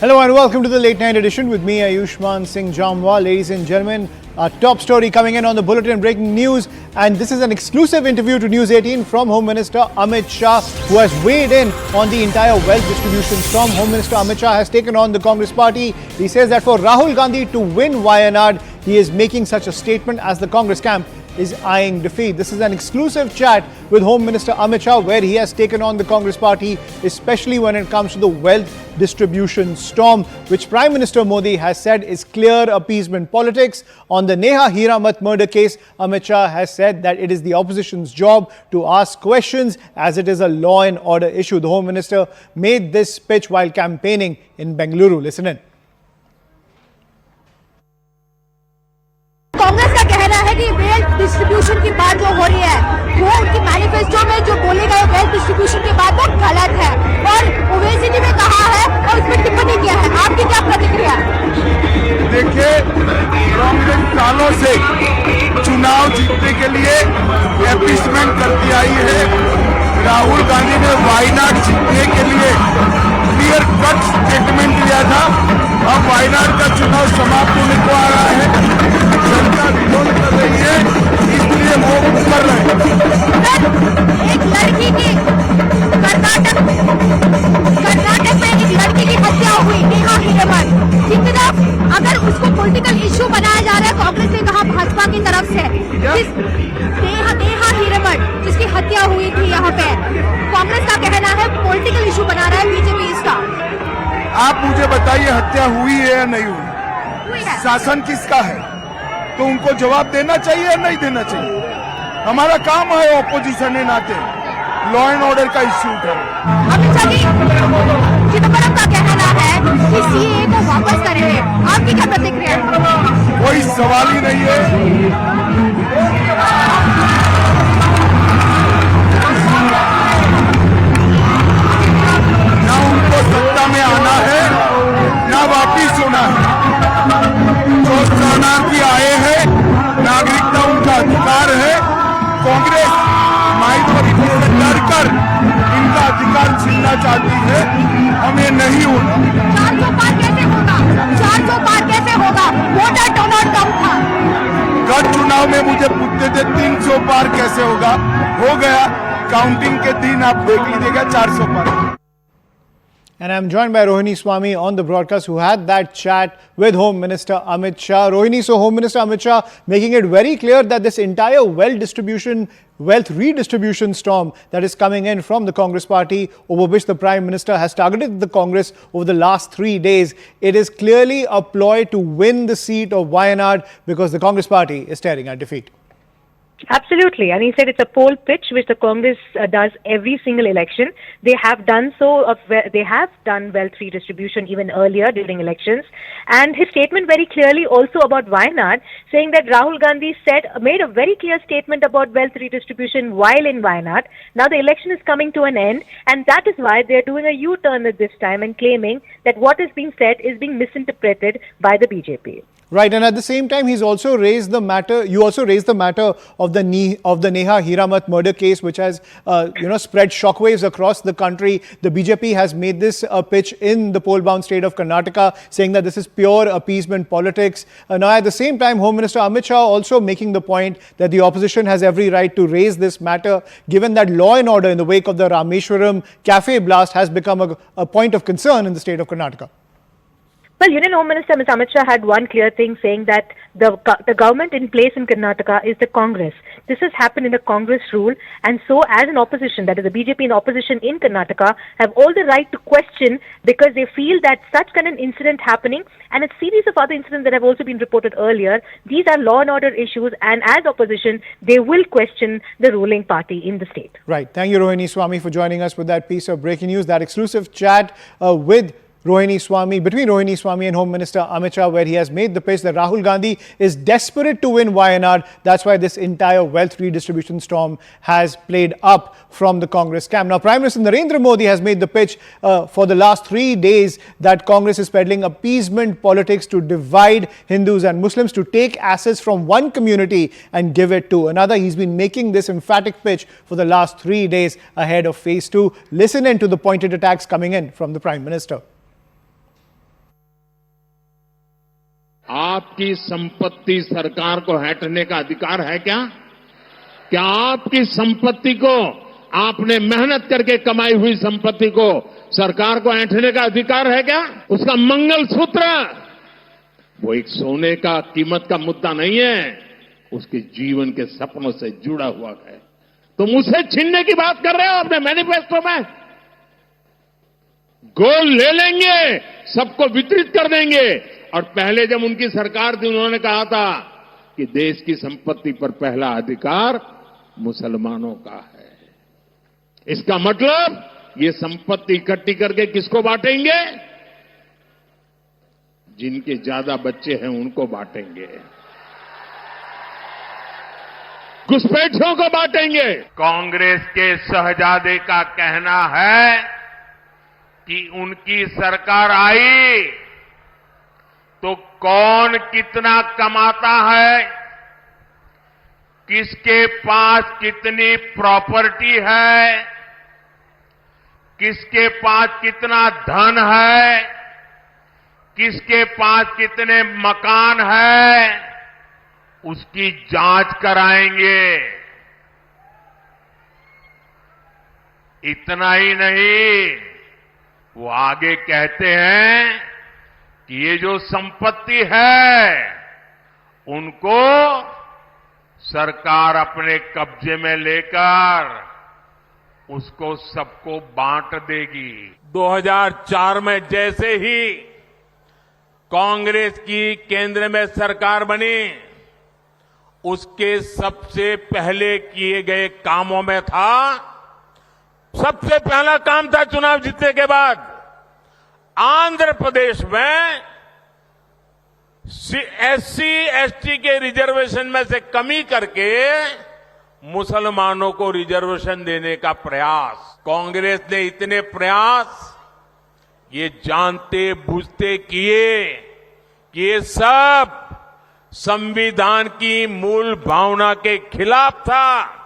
Hello and welcome to the late night edition with me, Ayushman Singh Jamwal. Ladies and gentlemen, our top story coming in on the bulletin, breaking news, and this is an exclusive interview to News 18 from Home Minister Amit Shah, who has weighed in on the entire wealth distribution storm. Home Minister Amit Shah has taken on the Congress party. He says that for Rahul Gandhi to win Wayanad, he is making such a statement as the Congress camp is eyeing defeat. This is an exclusive chat with Home Minister Amit Shah, where he has taken on the Congress party, especially when it comes to the wealth distribution storm, which Prime Minister Modi has said is clear appeasement politics. On the Neha Hiramat murder case, Amit Shah has said that it is the opposition's job to ask questions as it is a law and order issue. The Home Minister made this speech while campaigning in Bengaluru. Listen in. Congress का कहना है कि wealth distribution की बात जो हो रही है वो उनकी मैनिफेस्टो में जो बोले गए वेल्थ डिस्ट्रीब्यूशन की बात वो गलत है और ओवेसी ने कहा है और उसमें टिप्पणी किया है। आपकी क्या प्रतिक्रिया? देखिए, कांग्रेस सालों से चुनाव जीतने के लिए एपीसमेंट करती आई है। राहुल गांधी ने वायनाड जीतने के लिए क्लियर कट स्टेटमेंट दिया था। अब वायनाड का चुनाव समाप्त होने को आ रहा है, जनता विरोध कर रही है, इसलिए वो कर रहे हैं। एक लड़की की कर्नाटक में एक लड़की की हत्या हुई, नेहा हीरामन की तरफ अगर उसको पॉलिटिकल इश्यू बनाया जा रहा है, कांग्रेस ने कहा भाजपा की तरफ से नेहा हीरामन जिसकी हत्या हुई थी यहाँ पे, कांग्रेस का कहना है पॉलिटिकल इश्यू बना रहा है बीजेपी इसका। आप मुझे बताइए, हत्या हुई है या नहीं हुई? शासन किसका है? तो उनको जवाब देना चाहिए या नहीं देना चाहिए? हमारा काम है ऑपोजिशन के नाते लॉ एंड ऑर्डर का इश्यू उठाना। अमित शाह जी, चिदम्बरम का कहना है कि सीएए को वापस करेंगे, आपकी क्या प्रतिक्रिया? कोई सवाल ही नहीं है। ना उनको सत्ता में आना है ना वापिस होना है। जो शरणार्थी आए हैं, नागरिकता उनका अधिकार है। कांग्रेस माइनॉरिटी से डरकर इनका अधिकार छीनना चाहती है, हमें नहीं होना। 400 पार कैसे होगा? 400 पार कैसे होगा? वोटर टर्नआउट कम था। गत चुनाव में मुझे पूछते थे 300 पार कैसे होगा, हो गया। काउंटिंग के दिन आप देख लीजिएगा 400 पार। And I'm joined by Rohini Swami on the broadcast, who had that chat with Home Minister Amit Shah. Rohini, so Home Minister Amit Shah making it very clear that this entire wealth redistribution storm that is coming in from the Congress party, over which the Prime Minister has targeted the Congress over the last 3 days, it is clearly a ploy to win the seat of Wayanad because the Congress party is staring at defeat. Absolutely. And he said it's a poll pitch which the Congress does every single election. They have done so. They have done wealth redistribution even earlier during elections. And his statement very clearly also about Wayanad, saying that Rahul Gandhi made a very clear statement about wealth redistribution while in Wayanad. Now the election is coming to an end, and that is why they are doing a U-turn at this time and claiming that what is being said is being misinterpreted by the BJP. Right, and at the same time, he's also raised the matter. You also raised the matter of the Neha Hiramat murder case, which has spread shockwaves across the country. The BJP has made this pitch in the poll-bound state of Karnataka, saying that this is pure appeasement politics. Now, at the same time, Home Minister Amit Shah also making the point that the opposition has every right to raise this matter, given that law and order in the wake of the Rameshwaram cafe blast has become a point of concern in the state of Karnataka. Well, Union Home Minister Mr. Amit Shah had one clear thing, saying that the government in place in Karnataka is the Congress. This has happened in a Congress rule, and so as an opposition, that is the BJP in opposition in Karnataka, have all the right to question because they feel that such kind of incident happening, and a series of other incidents that have also been reported earlier, these are law and order issues, and as opposition, they will question the ruling party in the state. Right. Thank you, Rohini Swami, for joining us with that piece of breaking news, that exclusive chat between Rohini Swami and Home Minister Amit Shah, where he has made the pitch that Rahul Gandhi is desperate to win Wayanad. That's why this entire wealth redistribution storm has played up from the Congress camp. Now, Prime Minister Narendra Modi has made the pitch for the last 3 days that Congress is peddling appeasement politics to divide Hindus and Muslims, to take assets from one community and give it to another. He's been making this emphatic pitch for the last 3 days ahead of phase 2. Listen in to the pointed attacks coming in from the Prime Minister. आपकी संपत्ति सरकार को हटने का अधिकार है क्या? क्या आपकी संपत्ति को, आपने मेहनत करके कमाई हुई संपत्ति को सरकार को ऐंठने का अधिकार है क्या? उसका मंगलसूत्र वो एक सोने का कीमत का मुद्दा नहीं है, उसके जीवन के सपनों से जुड़ा हुआ है। तुम उसे छीनने की बात कर रहे हो अपने मैनिफेस्टो में। गोल्ड ले लेंगे, सबको वितरित कर देंगे। और पहले जब उनकी सरकार थी उन्होंने कहा था कि देश की संपत्ति पर पहला अधिकार मुसलमानों का है। इसका मतलब ये संपत्ति इकट्ठी करके किसको बांटेंगे? जिनके ज्यादा बच्चे हैं उनको बांटेंगे, घुसपैठियों को बांटेंगे। कांग्रेस के शहजादे का कहना है कि उनकी सरकार आई तो कौन कितना कमाता है, किसके पास कितनी प्रॉपर्टी है, किसके पास कितना धन है, किसके पास कितने मकान है, उसकी जांच कराएंगे। इतना ही नहीं, वो आगे कहते हैं कि ये जो संपत्ति है उनको सरकार अपने कब्जे में लेकर उसको सबको बांट देगी। 2004 में जैसे ही कांग्रेस की केंद्र में सरकार बनी, उसके सबसे पहले किए गए कामों में था, सबसे पहला काम था चुनाव जीतने के बाद आंध्र प्रदेश में SC ST के रिजर्वेशन में से कमी करके मुसलमानों को रिजर्वेशन देने का प्रयास। कांग्रेस ने इतने प्रयास ये जानते बूझते किए कि ये सब संविधान की मूल भावना के खिलाफ था।